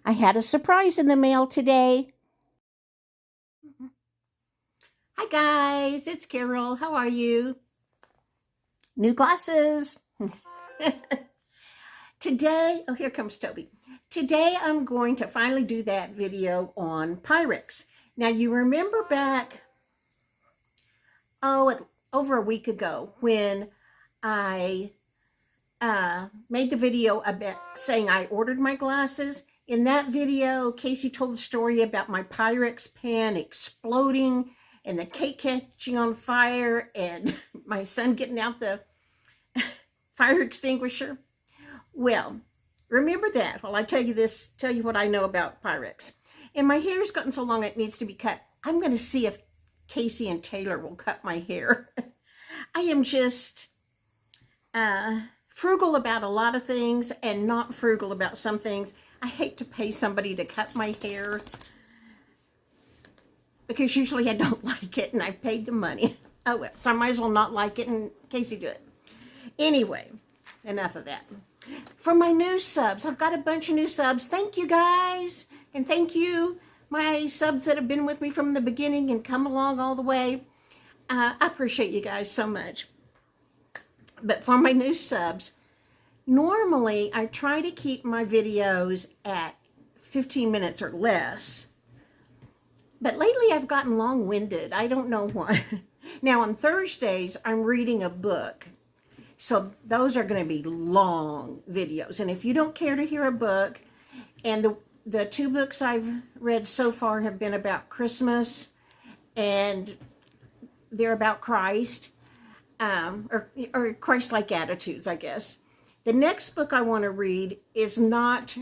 I had a surprise in the mail today. Hi guys, it's Carol. How are you? New glasses. Today, oh, here comes Toby. Today I'm going to finally do that video on Pyrex. Now you remember back, over a week ago when I made the video about saying I ordered my glasses. In that video, Casey told the story about my Pyrex pan exploding and the cake catching on fire and my son getting out the fire extinguisher. Well, remember that while I tell you what I know about Pyrex. And my hair's gotten so long it needs to be cut. I'm going to see if Casey and Taylor will cut my hair. I am just frugal about a lot of things and not frugal about some things. I hate to pay somebody to cut my hair because usually I don't like it and I've paid the money. Oh well, so I might as well not like it and Casey do it. Anyway, enough of that. For my new subs, I've got a bunch of new subs. Thank you guys. And thank you, my subs that have been with me from the beginning and come along all the way. I appreciate you guys so much. But for my new subs, normally I try to keep my videos at 15 minutes or less. But lately I've gotten long-winded. I don't know why. Now on Thursdays, I'm reading a book. So those are going to be long videos. And if you don't care to hear a book, and the two books I've read so far have been about Christmas, and they're about Christ, or Christ-like attitudes, I guess. The next book I want to read is not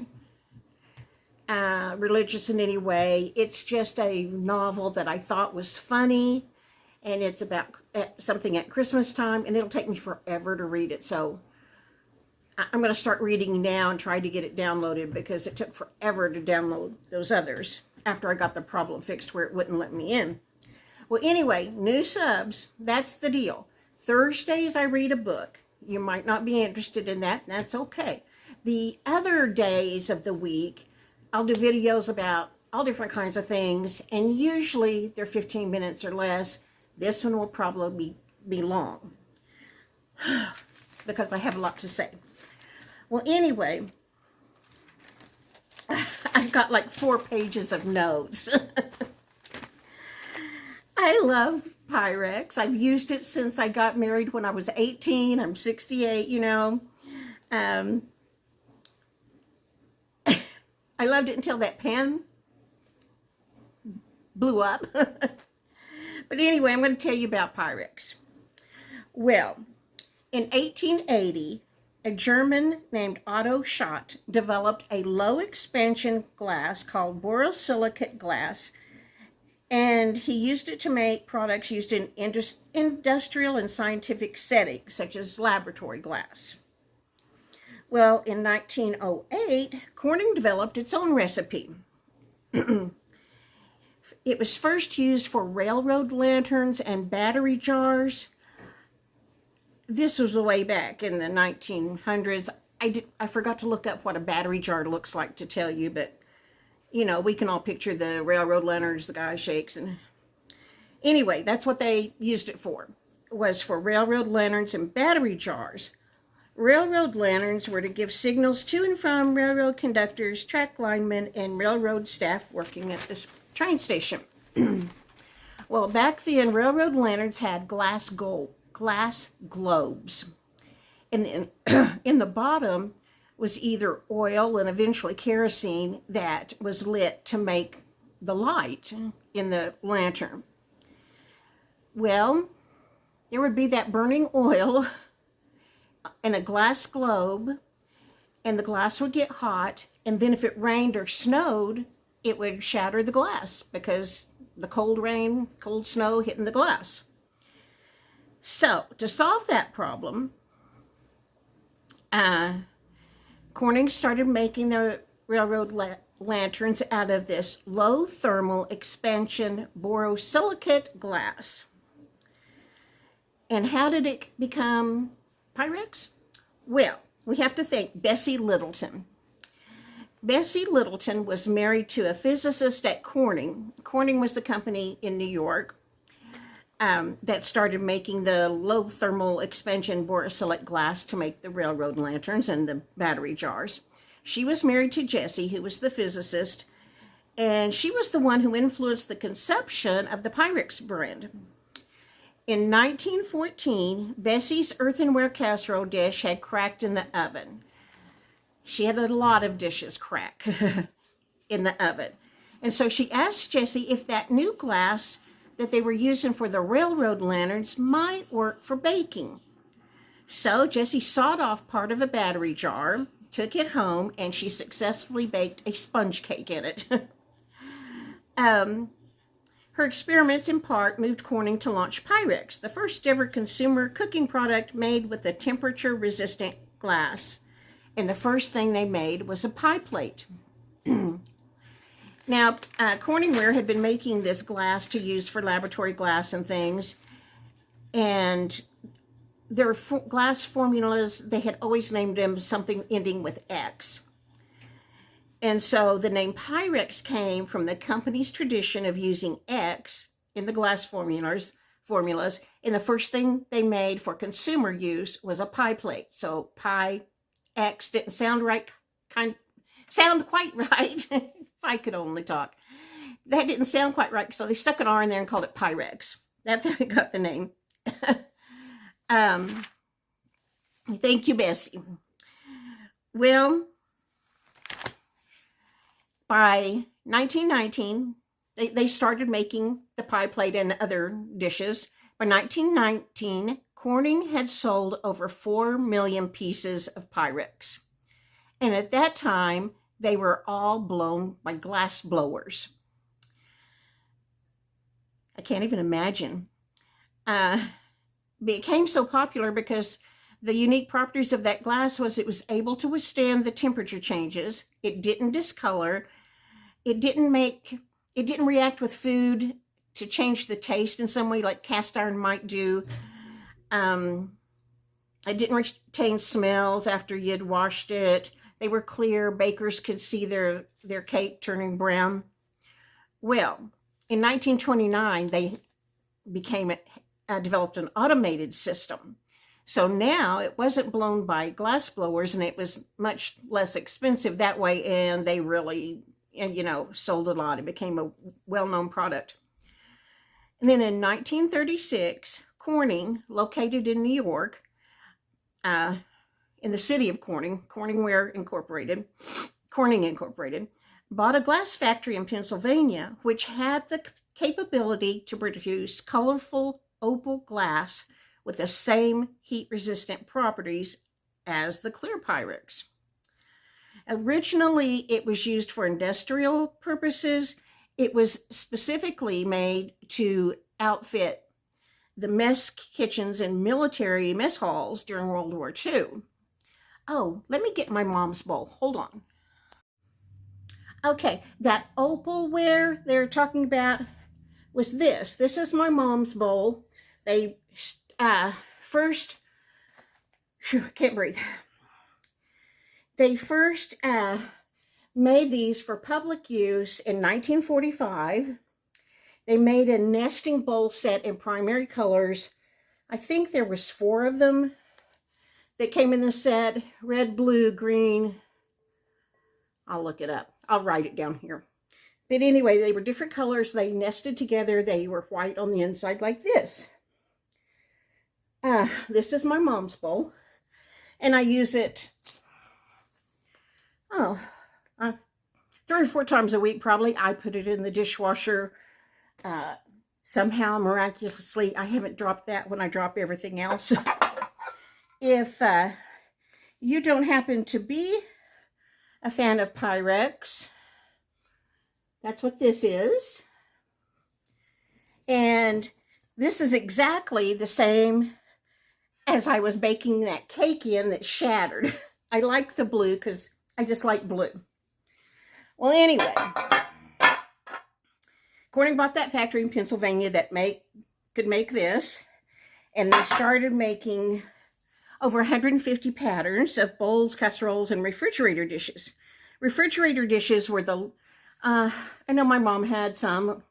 religious in any way. It's just a novel that I thought was funny, and it's about something at Christmas time, and it'll take me forever to read it. So I'm going to start reading now and try to get it downloaded because it took forever to download those others after I got the problem fixed where it wouldn't let me in. Well, anyway, new subs, that's the deal. Thursdays I read a book. You might not be interested in that, and that's okay. The other days of the week, I'll do videos about all different kinds of things, and usually they're 15 minutes or less. This one will probably be long because I have a lot to say. Well, anyway, I've got like 4 pages of notes. I love Pyrex. I've used it since I got married when I was 18. I'm 68, you know. I loved it until that pan blew up. But anyway, I'm going to tell you about Pyrex. Well, in 1880, a German named Otto Schott developed a low-expansion glass called borosilicate glass, and he used it to make products used in industrial and scientific settings, such as laboratory glass. Well, in 1908, Corning developed its own recipe. It was first used for railroad lanterns and battery jars. This was way back in the 1900s. I forgot to look up what a battery jar looks like to tell you, but you know, we can all picture the railroad lanterns, the guy shakes, and anyway, that's what they used it for. It was for railroad lanterns and battery jars. Railroad lanterns were to give signals to and from railroad conductors, track linemen, and railroad staff working at this train station. Well, back then, railroad lanterns had glass globes. And in the bottom was either oil and eventually kerosene that was lit to make the light in the lantern. Well, there would be that burning oil in a glass globe, and the glass would get hot, and then if it rained or snowed, it would shatter the glass because the cold rain, cold snow hitting the glass. So, to solve that problem, Corning started making the railroad lanterns out of this low thermal expansion borosilicate glass. And how did it become Pyrex? Well, we have to thank Bessie Littleton. Bessie Littleton was married to a physicist at Corning. Corning was the company in New York that started making the low thermal expansion borosilicate glass to make the railroad lanterns and the battery jars. She was married to Jesse, who was the physicist, and she was the one who influenced the conception of the Pyrex brand. In 1914, Bessie's earthenware casserole dish had cracked in the oven. She had a lot of dishes crack in the oven. And so she asked Jesse if that new glass that they were using for the railroad lanterns might work for baking. So Jessie sawed off part of a battery jar, took it home, and she successfully baked a sponge cake in it. Her experiments in part moved Corning to launch Pyrex, the first ever consumer cooking product made with a temperature-resistant glass. And the first thing they made was a pie plate. Now, Corningware had been making this glass to use for laboratory glass and things, and their glass formulas, they had always named them something ending with X. And so the name Pyrex came from the company's tradition of using X in the glass formulas, and the first thing they made for consumer use was a pie plate. So Pyrex didn't sound quite right. If I could only talk. That didn't sound quite right, so they stuck an R in there and called it Pyrex. That's how we got the name. Thank you, Bessie. Well, by 1919, they started making the pie plate and other dishes. By 1919, Corning had sold over 4 million pieces of Pyrex. And at that time, they were all blown by glass blowers. I can't even imagine. It became so popular because the unique properties of that glass was it was able to withstand the temperature changes. It didn't discolor. It didn't react with food to change the taste in some way like cast iron might do. It didn't retain smells after you'd washed it. They were clear. Bakers could see their cake turning brown. Well, in 1929, they developed an automated system. So now it wasn't blown by glass blowers, and it was much less expensive that way, and they really, sold a lot. It became a well-known product. And then in 1936, Corning, located in New York, in the city of Corning, Corning Incorporated, bought a glass factory in Pennsylvania, which had the capability to produce colorful opal glass with the same heat-resistant properties as the clear Pyrex. Originally, it was used for industrial purposes. It was specifically made to outfit the mess kitchens and military mess halls during World War II. Oh, let me get my mom's bowl. Hold on. Okay, that opalware they're talking about was this. This is my mom's bowl. They first, can't breathe. They first made these for public use in 1945. They made a nesting bowl set in primary colors. I think there was 4 of them that came in the set: red, blue, green. I'll look it up. I'll write it down here. But anyway, they were different colors. They nested together. They were white on the inside like this. This is my mom's bowl. And I use it, 3 or 4 times a week probably. I put it in the dishwasher. Somehow, miraculously, I haven't dropped that when I drop everything else. If you don't happen to be a fan of Pyrex, that's what this is. And this is exactly the same as I was baking that cake in that shattered. I like the blue because I just like blue. Well, anyway, Corning bought that factory in Pennsylvania that could make this, and they started making over 150 patterns of bowls, casseroles, and refrigerator dishes. refrigerator dishes were the, I know my mom had some.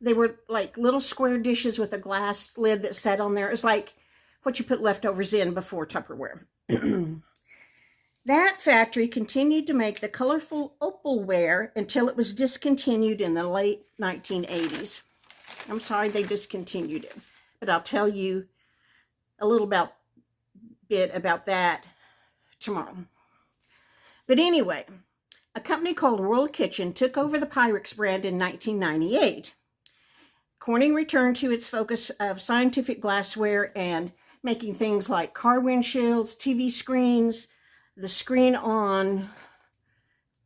They were like little square dishes with a glass lid that sat on there. It was like what you put leftovers in before Tupperware. That factory continued to make the colorful opalware until it was discontinued in the late 1980s. I'm sorry they discontinued it, but I'll tell you a little bit about that tomorrow. But anyway, a company called World Kitchen took over the Pyrex brand in 1998. Corning returned to its focus of scientific glassware and making things like car windshields, TV screens, the screen on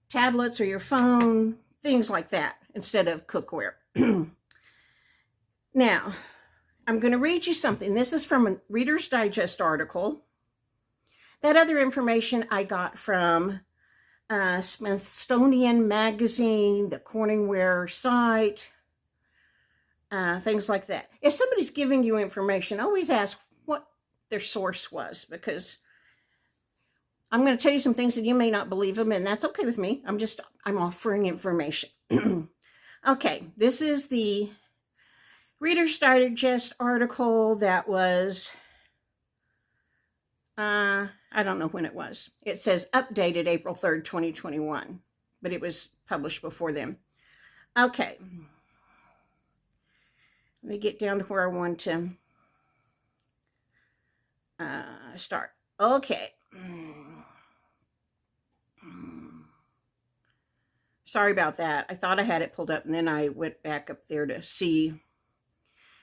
tablets or your phone, things like that, instead of cookware. Now, I'm going to read you something. This is from a Reader's Digest article. That other information I got from Smithsonian Magazine, the Corningware site, things like that. If somebody's giving you information, always ask what their source was, because I'm going to tell you some things that you may not believe them, and that's okay with me. I'm offering information. Okay, this is the Reader's Digest article that was, I don't know when it was. It says updated April 3rd, 2021, but it was published before then. Okay. Let me get down to where I want to start. Okay. Sorry about that. I thought I had it pulled up, and then I went back up there to see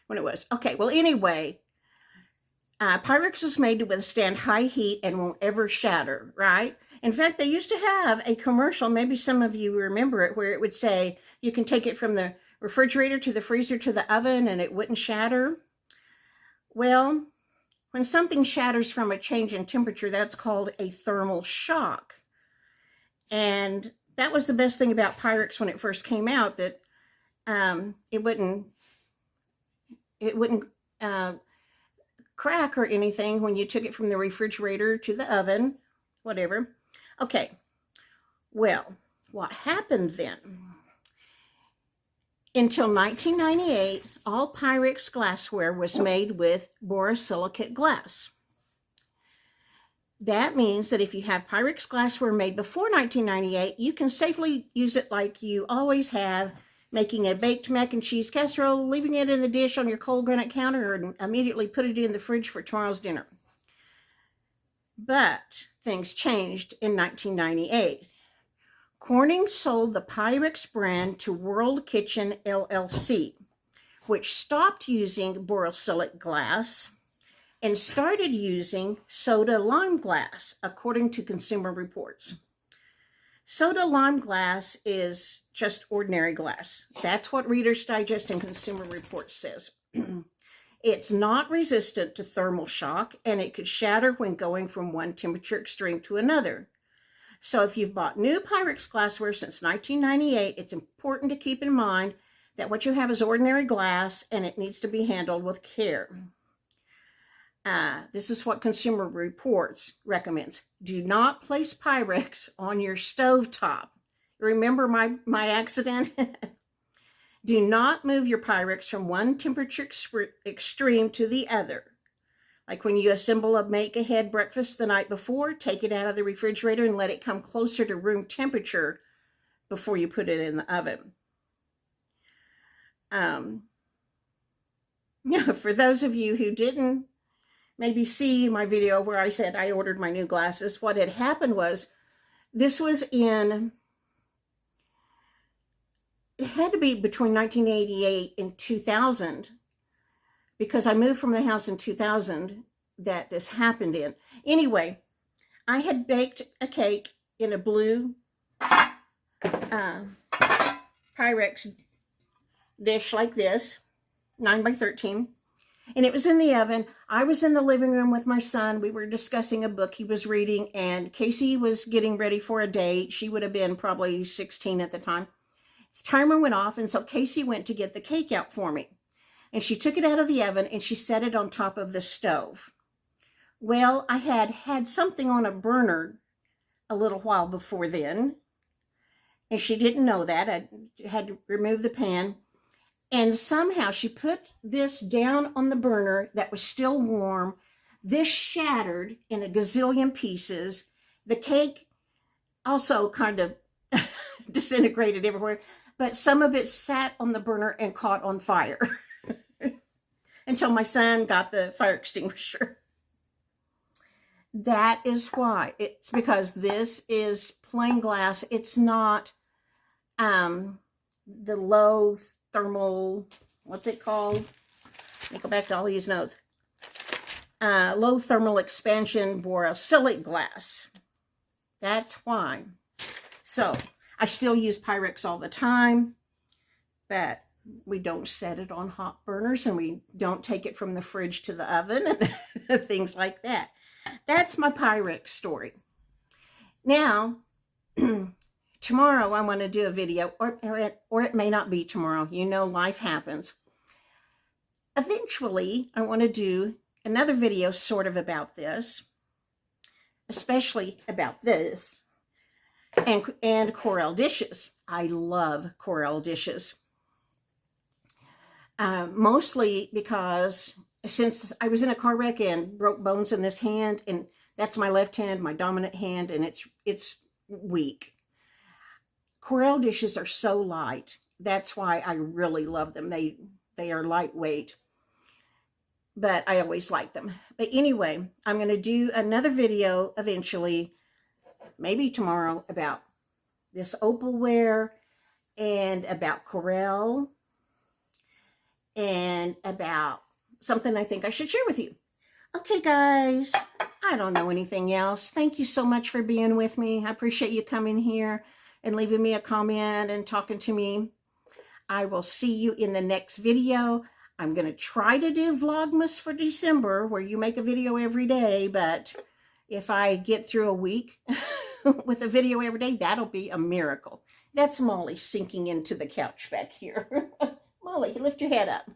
when it was. Okay, well, anyway, Pyrex was made to withstand high heat and won't ever shatter, right? In fact, they used to have a commercial, maybe some of you remember it, where it would say you can take it from the refrigerator to the freezer to the oven and it wouldn't shatter. Well, when something shatters from a change in temperature, that's called a thermal shock. And that was the best thing about Pyrex when it first came out, that it wouldn't crack or anything when you took it from the refrigerator to the oven, whatever. Okay, well, what happened then? Until 1998, all Pyrex glassware was made with borosilicate glass. That means that if you have Pyrex glassware made before 1998, you can safely use it like you always have, making a baked mac and cheese casserole, leaving it in the dish on your cold granite counter, and immediately put it in the fridge for tomorrow's dinner. But things changed in 1998. Corning sold the Pyrex brand to World Kitchen LLC, which stopped using borosilicate glass and started using soda lime glass, according to Consumer Reports. Soda lime glass is just ordinary glass. That's what Reader's Digest and Consumer Reports says. It's not resistant to thermal shock, and it could shatter when going from one temperature extreme to another. So if you've bought new Pyrex glassware since 1998, it's important to keep in mind that what you have is ordinary glass, and it needs to be handled with care. This is what Consumer Reports recommends. Do not place Pyrex on your stove top. Remember my accident? Do not move your Pyrex from one temperature extreme to the other. Like when you assemble a make-ahead breakfast the night before, take it out of the refrigerator and let it come closer to room temperature before you put it in the oven. For those of you who didn't maybe see my video where I said I ordered my new glasses, what had happened was, this was in, it had to be between 1988 and 2000, because I moved from the house in 2000 that this happened in. Anyway, I had baked a cake in a blue Pyrex dish like this, 9x13. And it was in the oven. I was in the living room with my son. We were discussing a book he was reading, and Casey was getting ready for a date. She would have been probably 16 at the time. The timer went off, and so Casey went to get the cake out for me. And she took it out of the oven, and she set it on top of the stove. Well, I had something on a burner a little while before then, and she didn't know that. I had to remove the pan. And somehow she put this down on the burner that was still warm. This shattered in a gazillion pieces. The cake also kind of disintegrated everywhere, but some of it sat on the burner and caught on fire until my son got the fire extinguisher. That is why. It's because this is plain glass. It's not the low thermal, what's it called? Let me go back to all these notes. Low thermal expansion borosilicate glass. That's why. So I still use Pyrex all the time, but we don't set it on hot burners, and we don't take it from the fridge to the oven and things like that. That's my Pyrex story. Now, tomorrow I want to do a video, or it may not be tomorrow. You know, life happens. Eventually, I want to do another video sort of about this, especially about this, and Corelle dishes. I love Corelle dishes. Mostly because since I was in a car wreck and broke bones in this hand, and that's my left hand, my dominant hand, and it's weak. Corelle dishes are so light. That's why I really love them. They are lightweight, but I always like them. But anyway, I'm going to do another video eventually, maybe tomorrow, about this opalware and about Corelle and about something I think I should share with you. Okay, guys, I don't know anything else. Thank you so much for being with me. I appreciate you coming here and leaving me a comment and talking to me. I will see you in the next video. I'm going to try to do Vlogmas for December, where you make a video every day, but if I get through a week with a video every day, that'll be a miracle. That's Molly sinking into the couch back here. Molly, lift your head up.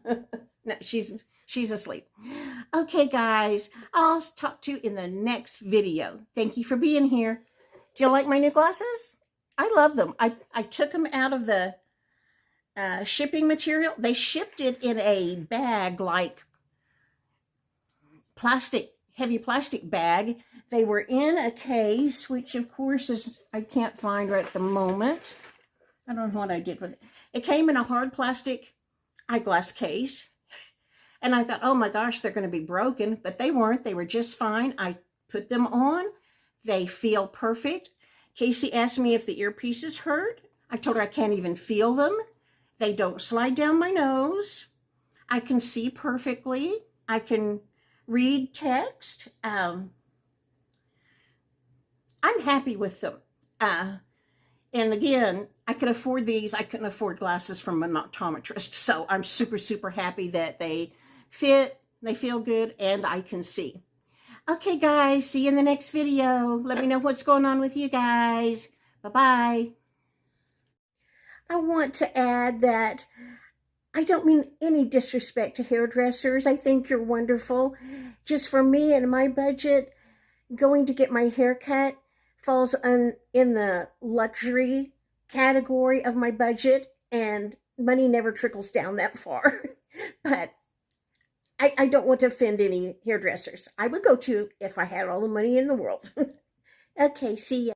No, she's asleep. Okay, guys, I'll talk to you in the next video. Thank you for being here. Do you like my new glasses? I love them. I took them out of the shipping material. They shipped it in a bag, like plastic, heavy plastic bag. They were in a case, which of course is, I can't find right at the moment. I don't know what I did with it. It came in a hard plastic eyeglass case. And I thought, oh my gosh, they're going to be broken. But they weren't. They were just fine. I put them on. They feel perfect. Casey asked me if the earpieces hurt. I told her I can't even feel them. They don't slide down my nose. I can see perfectly. I can read text. I'm happy with them. And again, I could afford these. I couldn't afford glasses from an optometrist. So I'm super, super happy that they fit, they feel good, and I can see. Okay, guys, see you in the next video. Let me know what's going on with you guys. Bye-bye. I want to add that I don't mean any disrespect to hairdressers. I think you're wonderful. Just for me and my budget, going to get my hair cut falls in the luxury category of my budget, and money never trickles down that far. But I don't want to offend any hairdressers. I would go to if I had all the money in the world. Okay, see ya.